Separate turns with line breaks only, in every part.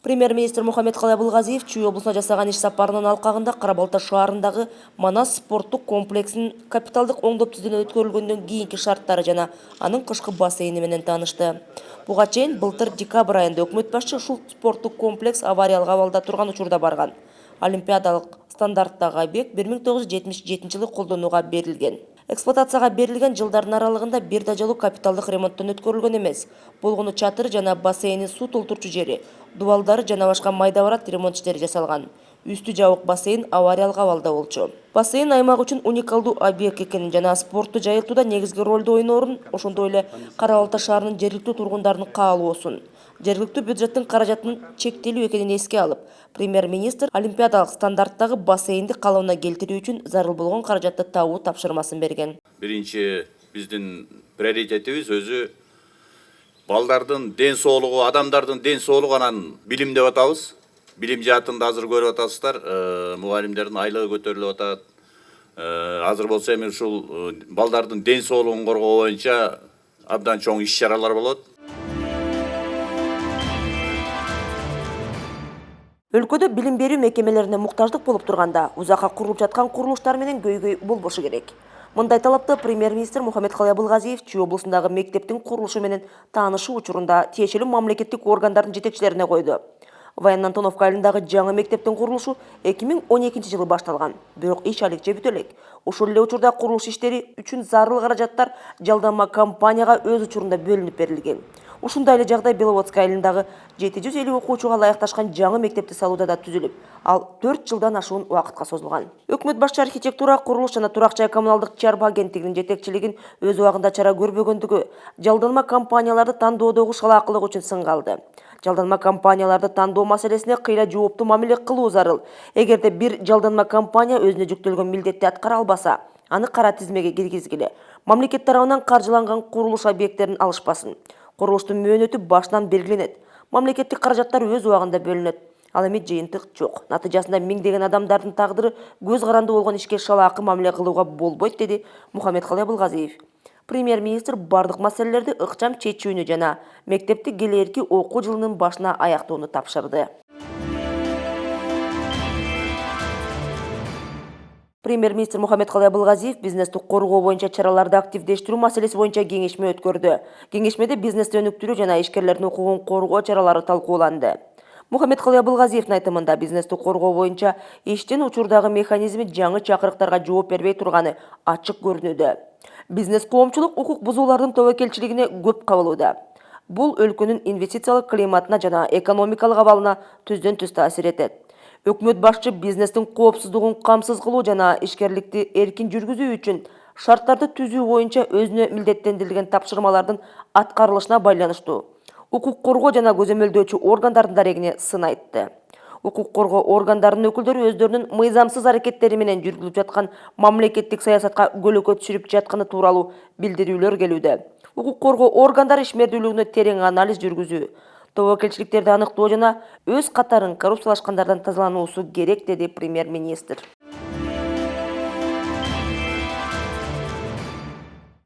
Премьер-министр Мухаммедкалый Абылгазиев Чүй облусуна жасаган иш сапарынын алкагында Кара-Балта шаарындагы Манас спорттук комплексинин капиталдык оңдоп түзүүнү өткөрүлгөндөн кийинки шарттары жана анын кышкы бассейни менен таанышты. Буга чейин былтыр декабрь айында өкмөт башчы ушул спорттук комплекс авариялык абалда турган учурда барган. Олимпиадалык стандарттагы объект 1977-жылы колдонууга берилген. Эксплуатацияга берилген жылдардын аралыгында бир да жолу капиталдык ремонттон өткөрүлгөн эмес. Болгону чатыр жана бассейндин суу толтурчу жери, дубалдары жана башка майда барат ремонт иштери жасалган. Үстү жабык бассейн авариялык абалда болчу. Бассейн аймак үчүн уникалдуу объект экенин жана спортту жайылтууда негизги ролду ойноорун, ошондой эле Кара-Балта шаарынын жергиликтүү тургундарынын каалоосун, жергиликтүү бюджеттин каражатынын чектелүү экенин эске алып, премьер-министр олимпиадалык стандарттагы бассейнди калыбына келтирүү үчүн зарыл болгон каражатты табуу тапшырмасын берген.
Биринчи биздин приоритетибиз өзү балдардын ден соолугу, адамдардын ден соолугу, анан билим деп атабыз. Билим жаатында азыр көрүп атасыздар, мугалимдердин айлыгы көтөрүлүп атат. Азыр болсо эми ушул балдардын ден соолугун коргоо боюнча абдан чоң иш-чаралар болот.
Өлкөдө билим берүү мекемелерине муктаждык болуп турганда, узакка курулуп жаткан курулуштар менен көйгөй болбошу керек. Мындай талапты премьер-министр Мухаммедкалый Абылгазиев Чүй облусундагы мектептин курулушу менен таанышуу учурунда тиешелүү мамлекеттик органдардын жетекчилерине койду. Военно-Антоновка айылындагы жаңы мектептин курулушу 2012-жылы башталган. Бирок иш алек бүтө элек. Ошол эле учурда курулуш иштери үчүн зарыл каражаттар жалданма компанияга өз учурунда бөлүнүп берилген. Ушундай эле жагдай Беловодск айылындагы 750 окуучуга ылайыкташкан жаңы мектепти салууда да түзүлүп, ал 4 жылдан ашуун убакытка созулган. Өкмөт башчы архитектура, курулуш жана турак жай коммуналдык чарба агенттигинин жетекчилигин өз убагында чара көрбөгөндүгү жалданма компанияларды тандоодогу шалаакылык үчүн сынга алды. Жалданма компанияларды тандоо маселесине кыйла жооптуу мамиле кылуу зарыл. Эгерде бир жалданма компания өзүнө жүктөлгөн милдетти аткара албаса, аны кара тизмеге киргизгиле. Мамлекет тарабынан каржыланган курулуш объекттерин алышпасын. Курулуштун мөөнөтү башынан белгиленет. Мамлекеттик каражаттар өз убагында бөлүнөт. Ал эми жыйынтык жок. Натыйжасында миңдеген адамдардын тагдыры көз каранды болгон ишке шалаакы мамиле кылууга болбойт, деди Мухаммедкалый Абылгазиев. Премьер-министр бардык маселелерди ыкчам чечүүнү жана мектепти келээрки окуу жылынын башына аяктоону тапшырды. Премьер-министр Мухаммедкалый Абылгазиев бизнести коргоо боюнча чараларды активдештирүү маселеси боюнча кеңешме өткөрдү. Кеңешмеде бизнести өнүктүрүү жана ишкерлердин укугун коргоо чаралары талкууланды. Мухаммедкалый Абылгазиевдин айтымында бизнести коргоо боюнча иштин учурдагы механизми жаңы чакырыктарга жооп бербей турганы ачык көрүнүүдө. Бизнес коомчулук укук бузуулардын тобокелчилигине көп кабылууда. Бул өлкөнүн инвестициялык климатына жана экономикалык абалына түздөн түз таасир этет. Өкмөт башчы бизнестин коопсуздугун камсыз кылуу жана ишкерликти эркин жүргүзүү үчүн шарттарды түзүү боюнча өзүнө милдеттендирилген тапшырмалардын аткарылышына байланыштуу укук коргоо жана көзөмөлдөөчү органдардын дарегине сын айтты. Укук коргоо органдарынын өкүлдөрү өздөрүнүн мыйзамсыз аракеттери менен жүргүзүлүп жаткан мамлекеттик саясатка көлөкө түшүрүп жатканы тууралуу билдирүүлөр келүүдө. Укук коргоо органдары ишмердүүлүгүнө терең анализ жүргүзүү, тобокелчиликтерди аныктоо жана өз катарын коррупциялашкандардан тазалануусу керек, деди премьер-министр.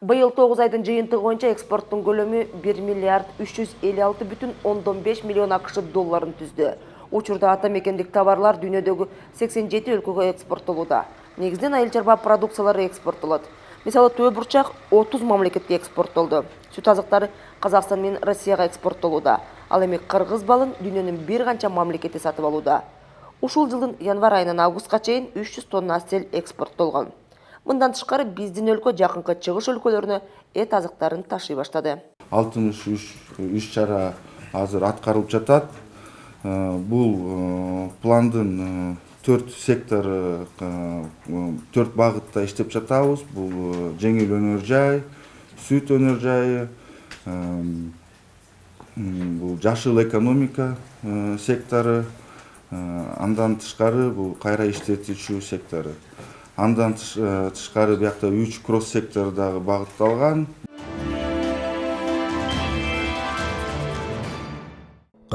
Быйыл 9 айдын жыйынтыгы боюнча экспорттун көлөмү 1 миллиард 356,5 миллион АКШ долларын түздү. Учурда ата мекендик товарлар дүйнөдөгү 87 өлкөгө экспорттолууда. Негизинен айыл чарба продукциялары экспорттолот. Мисалы, төө бурчак 30 мамлекетке экспорттолду. Сүт азыктары Казакстан менен Россияга экспорттолууда. Ал эми кыргыз балын дүйнөнүн бир канча мамлекети сатып алууда. Ушул жылдын январь айынан августка чейин 300 тонна астел экспорттолгон. Мындан тышкары биздин өлкө жакынкы чыгыш өлкөлөрүнө эт азыктарын ташый баштады.
63 иш-чара азыр аткарылып жатат. Бул пландын 4 сектору, 4 багытта иштеп жатабыз. Бул жеңил өнөр жай, сүт өнөр жайы, бул жашыл экономика сектору, андан тышкары бул кайра иштетүүчү сектору. Андан тышкары биякта 3 кросс сектору дагы багытталган.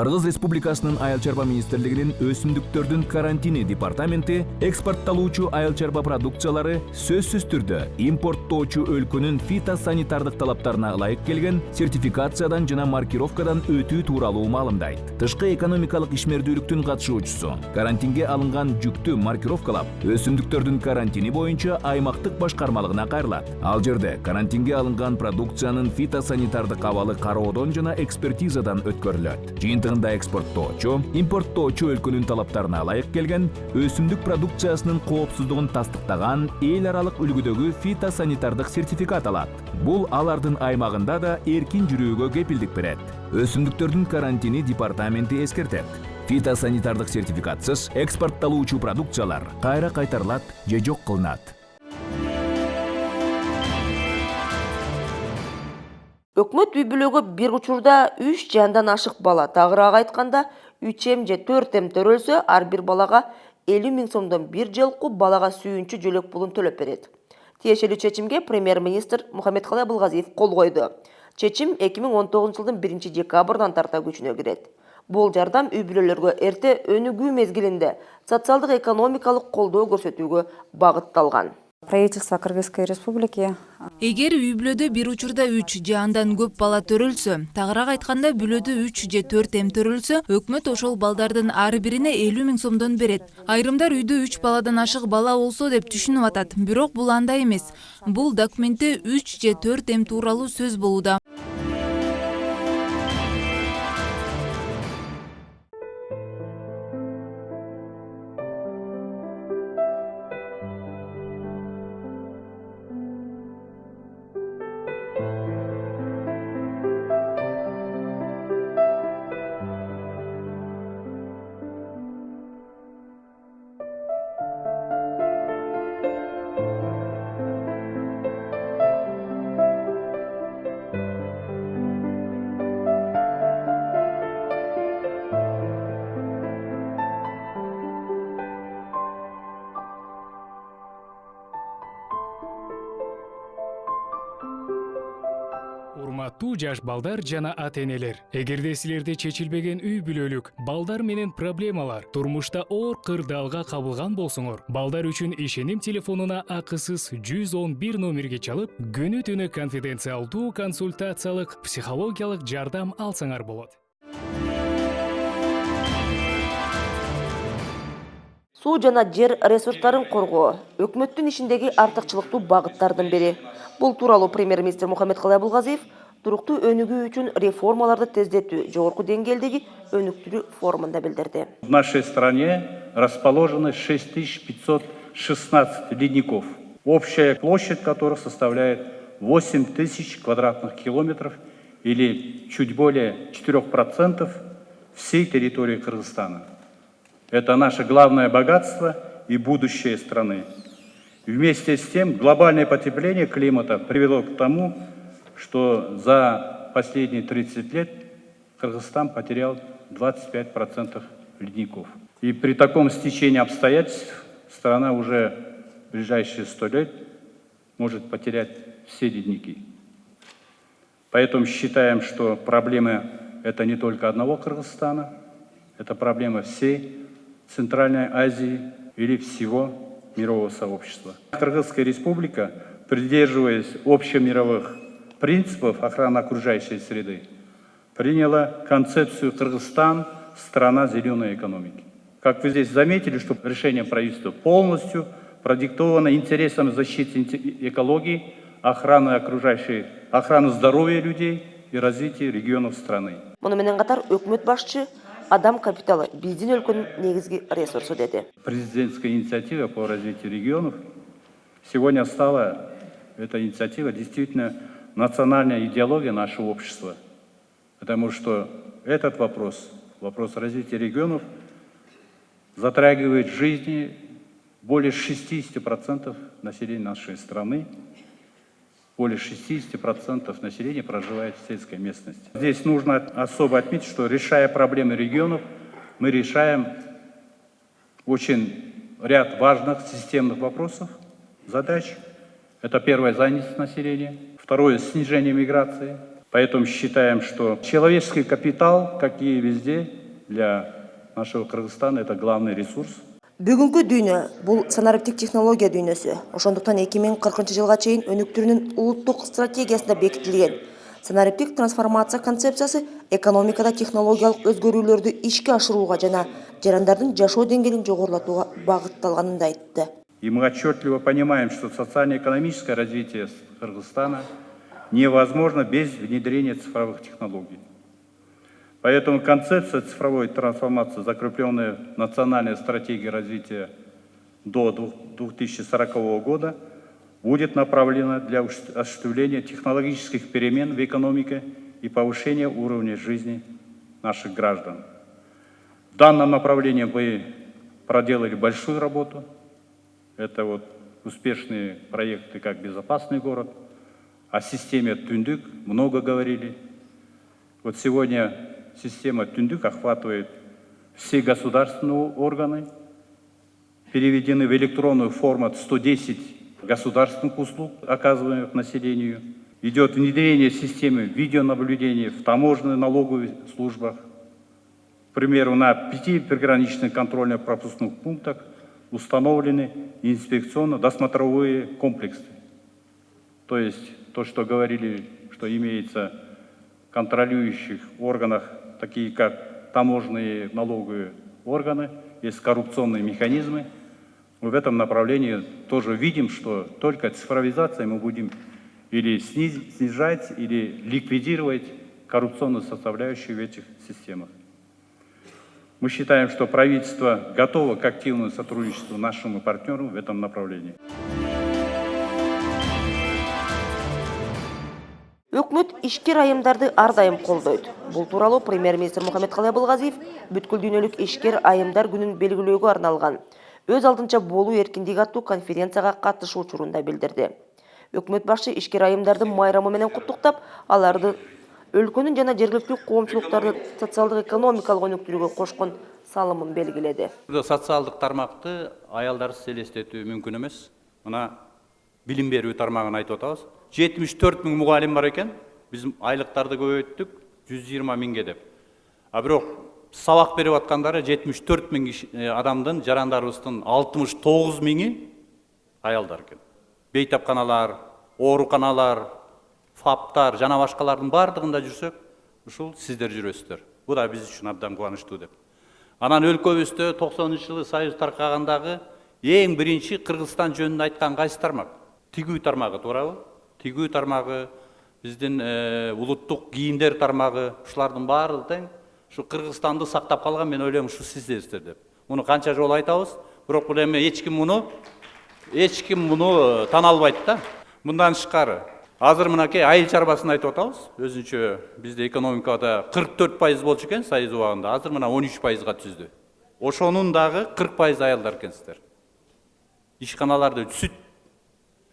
Кыргыз Республикасынын Айыл чарба министрлигинин өсүмдүктөрдүн карантини департаменти экспортталуучу айыл чарба продукциялары сөзсүз түрдө импорттоочу өлкөнүн фитосанитардык талаптарына ылайык келген сертификациядан жана маркировкадан өтүү тууралуу маалымдайт. Тышкы экономикалык ишмердүүлүктүн катышуучусу карантинге алынган жүктү маркировкалап, өсүмдүктөрдүн карантини боюнча аймактык башкармалыгына кайрылат. Ал жерде карантинге алынган продукциянын фитосанитардык абалы кароодон жана экспертизадан өткөрүлөт. Жыйынтыгында экспорттоочу, импорттоочу өлкөнүн талаптарына ылайык келген өсүмдүк продукциясынын коопсуздугун тастыктаган эл аралык үлгүдөгү фитосанитардык сертификат алат. Бул алардын аймагында да эркин жүрүүгө кепилдик берет. Өсүмдүктөрдүн карантини департаменти эскертет. Фитосанитардык сертификатсыз экспортталуучу продукциялар кайра кайтарылат же жок кылынат.
Өкмөт үй бүлөгө бир учурда 3 жандан ашык бала, тагыраак айтканда 3 же 4 төрөлсө, ар бир балага 50 000 сомдон бир жылкы балага сүйүнчү жөлөк пулун төлөп берет. Тиешелүү чечимге премьер-министр Мухаммедкалый Абылгазиев кол койду. Чечим 2019 жылдын 1 декабрдан тарта күчүнө кирет. Бул жардам үй бүлөлөргө эрте өнүгүү мезгилинде социалдык экономикалык колдоо көрсөтүүгө багытталган.
Правительство Кыргызской Республики.
Эгер үй бүлөдө бир учурда 3 же андан көп бала төрөлсө, тагыраак айтканда бүлөдө 3 же 4 төрөлсө, өкмөт ошол балдардын ар бирине 50 000 сомдон берет. Айрымдар үйдө 3 баладан ашык бала болсо деп түшүнүп атат, бирок бул андай эмес. Бул документте 3 же 4 тууралуу сөз болууда.
Урматтуу жаш балдар жана ата-энелер, эгерде силерде чечилбеген үй бүлөлүк балдар менен проблемалар турмушта оор кырдаалга кабылган болсоңор, балдар үчүн ишеним телефонуна акысыз 111 номерге чалып, күнү-түнү конфиденциалдуу консультациялык психологиялык жардам алсаңар болот.
Суу жана жер ресурстарын коргоо өкмөттүн ишиндеги артыкчылыктуу багыттардын бири. Бул тууралуу премьер-министр Мухаммедкалый Абылгазиев туруктуу өнүгүү үчүн реформаларды тездетүү жогорку деңгээлдеги өнүктүрүү форумунда билдирди.
В нашей стране расположено 6516 ледников, общая площадь которых составляет 8000 квадратных километров или чуть более 4% всей территории Кыргызстана. Это наше главное богатство и будущее страны. Вместе с тем глобальное потепление климата привело к тому, что за последние 30 лет Кыргызстан потерял 25% ледников. И при таком стечении обстоятельств страна уже в ближайшие 100 лет может потерять все ледники. Поэтому считаем, что проблема это не только одного Кыргызстана, это проблема всей Центральной Азии или всего мирового сообщества. Кыргызская республика, придерживаясь общемировых принципов охраны окружающей среды, приняла концепцию «Кыргызстан – страна зеленой экономики». Как вы здесь заметили, что решение правительства полностью продиктовано интересом защиты экологии, охраны здоровья людей и развития регионов страны.
Муну менен катар өкмөт башчы адам капиталы биздин өлкөнүн негизги ресурсу деди.
Президентская инициатива по развитию регионов сегодня стала, эта инициатива действительно национальная идеология нашего общества. Потому что этот вопрос развития регионов затрагивает жизни более 60% населения нашей страны. Более 60% населения проживает в сельской местности. Здесь нужно особо отметить, что решая проблемы регионов, мы решаем очень ряд важных системных вопросов, задач. Это первое – занятость населения. Второе – снижение миграции. Поэтому считаем, что человеческий капитал, как и везде, для нашего Кыргызстана, это главный ресурс.
Бүгүнкү дүйнө бул санариптик технология дүйнөсү. Ошондуктан 2040 жылга чейин өнүктүрүүнүн улуттук стратегиясында бекитилген санариптик трансформация концепциясы экономикада технологиялык өзгөрүүлөрдү ишке ашырууга жана жарандардын жашоо деңгээлин жогорулатууга багытталганын да айтты.
И мы отчетливо понимаем, что социально-экономическое развитие Кыргызстана невозможно без внедрения цифровых технологий. Поэтому концепция цифровой трансформации, закрепленная в национальной стратегии развития до 2040 года, будет направлена для осуществления технологических перемен в экономике и повышения уровня жизни наших граждан. В данном направлении мы проделали большую работу. Это вот успешные проекты, как «Безопасный город», о системе «Түндүк» много говорили. Вот сегодня система «Түндүк» охватывает все государственные органы, переведены в электронную формат 110 государственных услуг, оказываемых населению. Идет внедрение системы видеонаблюдения в таможенных налоговых службах. К примеру, на 5 приграничных контрольно-пропускных пунктах установлены инспекционно-досмотровые комплексы. То есть то, что говорили, что имеется в контролирующих органах, такие как таможенные налоговые органы, есть коррупционные механизмы. Мы в этом направлении тоже видим, что только цифровизацией мы будем или снижать, или ликвидировать коррупционную составляющую в этих системах. Мы считаем, что правительство готово к активному сотрудничеству нашим партнерам в этом направлении.
Өкмөт ишкер айымдарды ар дайым колдойт. Бул тууралуу премьер-министр Мухаммедкалый Абылгазиев бүткүл дүйнөлүк ишкер айымдар күнүн белгилөөгө арналган өз алдынча болуу эркиндиги аттуу конференцияга катышуу учурунда билдирди. Өкмөт башчы ишкер айымдарды майрамы менен куттуктап, аларды өлкөнүн жана жергиликтүү коомчулуктардын социалдык экономикалык өнүктүрүүгө кошкон салымын белгиледи.
Социалдык тармакты аялдарсыз элестетүү мүмкүн эмес. Мына билим берүү тармагын айтып атабыз. 74 000 мугалим бар экен. Биз айлыктарды көбөйттүк 120 000ге деп. А бирок сабак берип аткандары 74 000 адамдын, жарандарыбыздын 69 000-и аялдар экен. Бейтапканалар, ооруканалар, ФАПтар жана башкалардын бардыгында жүрсөк, ушул сиздер жүрөсүздөр. Бул да биз үчүн абдан кубанычтуу деп. Анан өлкөбүздө 90-жылы союз таркагандагы эң биринчи Кыргызстан жөнүндө айткан кайсы тармак? Тигүү тармагы, туурабы? Тигүү тармагы, биздин улуттук кийимдер тармагы, ушулардын баары тең ушу Кыргызстанды сактап калган, мен ойлойм, ушу сиздерсиздер деп. Муну канча жолу айтабыз, бирок бул эми эч ким муну тана албайт да. Мындан тышкары азыр мынакей айыл чарбасын айтып атабыз. Өзүнчө бизде экономикада 44% болчу экен союз убагында, азыр мына 13%га түздү. Ошонун дагы 40% аялдар экенсиздер. Ишканаларды сүт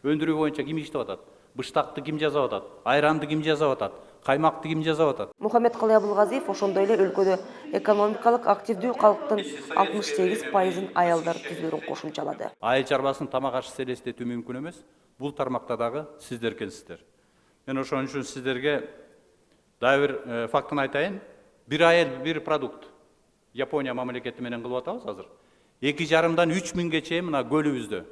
өндүрүү боюнча ким иштеп атат? Быштакты ким жасап атат? Айранды ким жасап атат? Каймакты ким жасап атат?
Мухаммедкалый Абылгазиев ошондой эле өлкөдө экономикалык активдүү калктын 68%-ын аялдар түзүүрүн кошумчалады.
Айыл чарбасын тамак ашсыз элестетүү мүмкүн эмес. Бул тармакта дагы сиздер экенсиздер. Мен ошон үчүн сиздерге дагы бир фактын айтайын. Бир айыл бир продукт. Япония мамлекети менен кылып атабыз азыр. 2,5-дан 3 000ге чейин мына көлүбүздө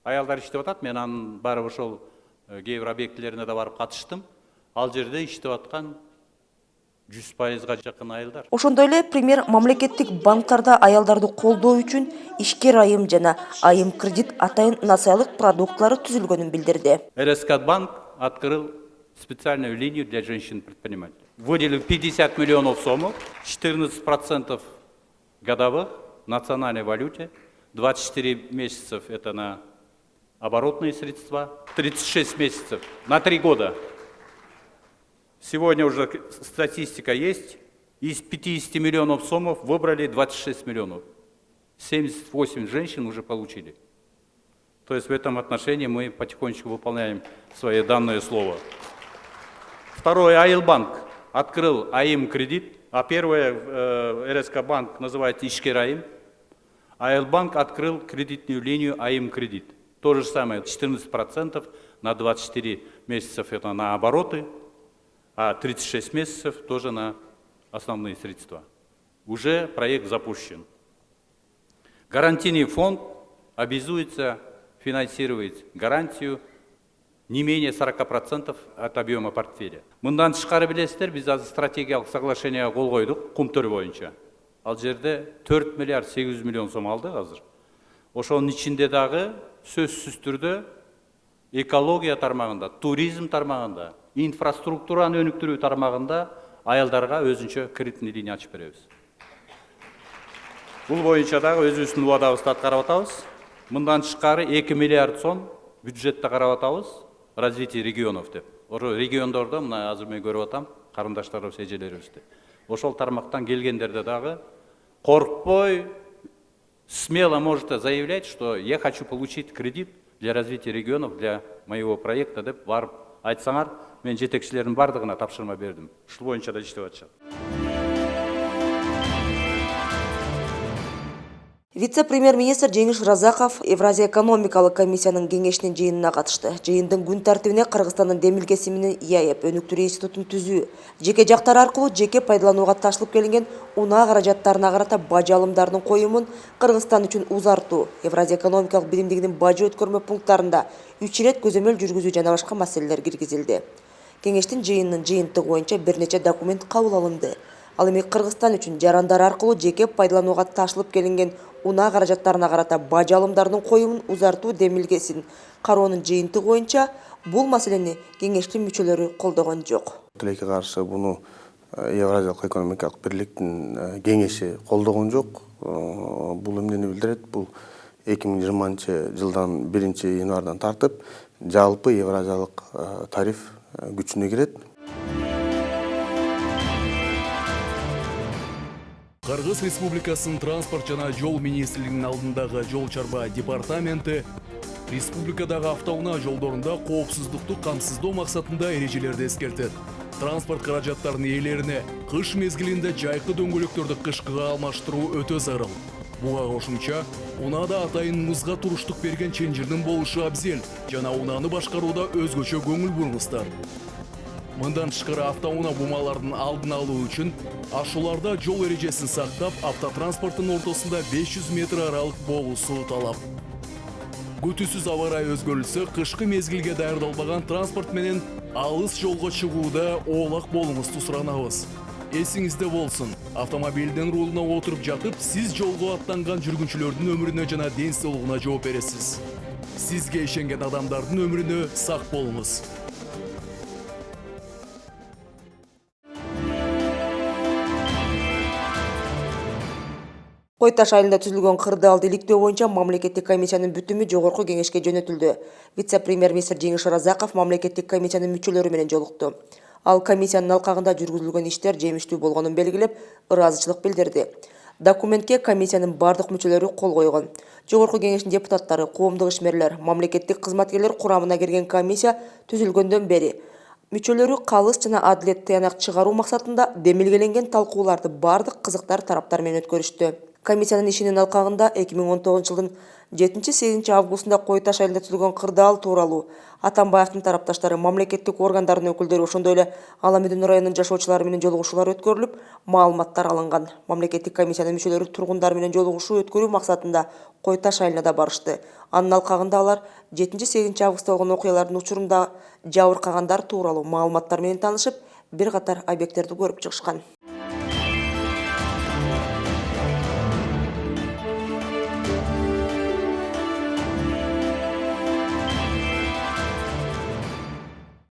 аялдар иштеп атат. Мен анын барып ошол кээ бир объектилерине да барып катыштым. Ал жерде иштеп аткан 100%га жакын аялдар.
Ошондой эле премьер мамлекеттик банктарда аялдарды колдоо үчүн ишкер айым жана айым кредит атайын насаялык продуктлары түзүлгөнүн билдирди.
РСК банк открыл специальную линию для женщин-предпринимателей. Выделил 50 миллионов сомов, 14% годовых в национальной валюте, 24 месяцев это на оборотные средства, 36 месяцев на 3 года. Сегодня уже статистика есть. Из 50 миллионов сомов выбрали 26 миллионов. 78 женщин уже получили. То есть в этом отношении мы потихонечку выполняем свое данное слово. Второе, Аилбанк открыл АИМ кредит, а первое РСК банк называется Ишкер АИМ. Аилбанк открыл кредитную линию АИМ кредит. То же самое, 14% на 24 месяцев это на обороты. а 36 месяцев тоже на основные средства. Уже проект запущен. Гарантийный фонд обязуется финансировать гарантию не менее 40% от объема портфеля. Мындан тышкары билесиздер, биз азыр стратегиялык соглашенияга кол койдук кумтөр боюнча. Ал жерде 4 миллиард 800 миллион сом алдык азыр. Ошонун ичинде дагы сөзсүз түрдө экология тармагында, туризм тармагында, инфраструктураны өнүктүрүү тармагында аялдарга өзүнчө кредитный линия ачып беребиз. Бул боюнча дагы өзүбүздүн убадабызды аткарып атабыз. Мындан тышкары 2 миллиард сом бюджетте карап атабыз, развитие регионов деп. Региондордо мына азыр мен көрүп атам, карындаштарыбыз, эжелерибизди. Ошол тармактан келгендерде дагы коркпой, смело можете заявлять, что я хочу получить кредит для развития регионов, для моего проекта деп барып айтсаңар, мен жетекчилердин бардыгына тапшырма бердим. Ушул боюнча да иштеп атышат.
Вице-премьер-министр Жеңиш Разаков Евразия экономикалык комиссиянын кеңешинин жыйынына катышты. Жыйындын күн тартибине Кыргызстандын демилгеси менен ИАЭП өнүктүрүү институтун түзүү, жеке жактар аркылуу жеке пайдаланууга ташылып келинген унаа каражаттарына карата бажы алымдарынын коюмун Кыргызстан үчүн узартуу, Евразия экономикалык биримдигинин бажы өткөрмө пункттарында 3 ирет көзөмөл жүргүзүү жана башка маселелер киргизилди. Кеңештин жыйынынын жыйынтыгы боюнча бир нече документ кабыл алынды. Ал эми Кыргызстан үчүн жарандар аркылуу жеке пайдаланууга ташылып келинген унаа каражаттарына карата бажы алымдарынын коюмун узартуу демилгесин кароонун жыйынтыгы боюнча бул маселени кеңештин мүчөлөрү колдогон жок.
Тилекке каршы буну Евразиялык экономикалык бирликтин кеңеши колдогон жок. Бул эмнени билдирет? Бул 2020 жылдан 1-январдан тартып жалпы Евразиялык тариф күчүнө кирет.
Кыргыз Республикасынын транспорт жана жол министрлигинин алдындагы жол чарба департаменти республикадагы автоунаа жолдорунда коопсуздукту камсыздоо максатында эрежелерди эскертет. Транспорт каражаттарынын ээлерине кыш мезгилинде жайкы дөңгөлөктөрдү кышкыга алмаштыруу өтө зарыл. Буга кошумча унаада атайын музга туруштук берген ченжирдин болушу абзел жана унааны башкарууда өзгөчө көңүл буруңуздар. Мындан тышкары автоунаа бумалардын алдын алуу үчүн ашууларда жол эрежесин сактап, автотранспорттун ортосунда 500 метр аралык болуусу талап. Күтүүсүз аба ырайы өзгөрүлсө, кышкы мезгилге даярдалбаган транспорт менен алыс жолго чыгууда оолак болуңузду суранабыз. Эсиңизде болсун, автомобилдин рулуна отуруп жатып, сиз жолго аттанган жүргүнчүлөрдүн өмүрүнө жана ден соолугуна жооп бересиз. Сизге ишенген адамдардын өмүрүнө сак болуңуз.
Кой Таш айылында түзүлгөн кырдаалды иликтөө боюнча мамлекеттик комиссиянын бүтүмү жогорку кеңешке жөнөтүлдү. Вице-премьер-министр Жеңиш Разаков мамлекеттик комиссиянын мүчөлөрү менен жолукту. Ал комиссиянын алкагында жүргүзүлгөн иштер жемиштүү болгонун белгилеп, ыраазычылык билдирди. Документке комиссиянын бардык мүчөлөрү кол койгон. Жогорку кеңештин депутаттары, коомдук ишмерлер, мамлекеттик кызматкерлер курамына кирген комиссия түзүлгөндөн бери мүчөлөрү калыс жана адилет тыянак чыгаруу максатында демилгеленген талкууларды бардык кызыктар тараптар менен өткөрүштү. Комиссиянын ишинин алкагында 2019 жылдын 7-8 августунда Кой Таш айылында түзүлгөн кырдаал тууралуу Атамбаевдин тарапташтары, мамлекеттик органдардын өкүлдөрү, ошондой эле Аламедин районунун жашоочулары менен жолугушуулар өткөрүлүп, маалыматтар алынган. Мамлекеттик комиссиянын мүчөлөрү тургундар менен жолугушуу өткөрүү максатында Кой Таш айылына да барышты. Анын алкагында алар 7-8 августта болгон окуялардын учурунда жабыркагандар тууралуу маалыматтар менен таанышып, бир катар объекттерди көрүп чыгышкан.